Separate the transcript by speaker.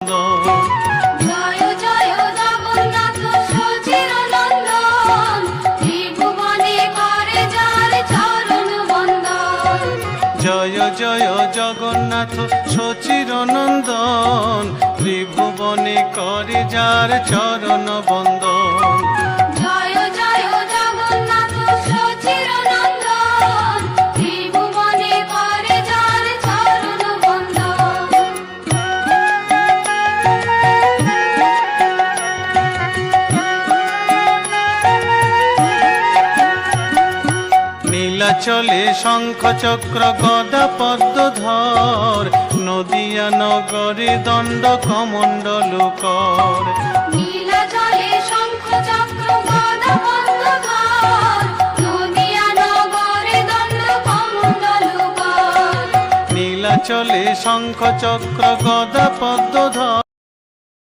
Speaker 1: জয় জয় জগন্নাথ সচির নন্দন, ত্রিভুবনে করে যার চরণ বন্দন।
Speaker 2: জয় জয় জগন্নাথ সচির নন্দন, ত্রিভুবনে করে যার চরণ বন্দন।
Speaker 1: জয় জয় জগন্নাথ সচির নন্দন, ত্রিভুবনে করে যার চরণ বন্দন।
Speaker 2: নীলাচলে শঙ্খ চক্র গদা পদ্মধর, নদিয়া নগরে দণ্ড কমণ্ডল কর।
Speaker 1: নীলাচলে শঙ্খ চক্র গদা পদ্মধর, নদিয়া নগরে দণ্ড কমণ্ডল কর।
Speaker 2: নীলাচলে শঙ্খ চক্র গদা পদ্মধর,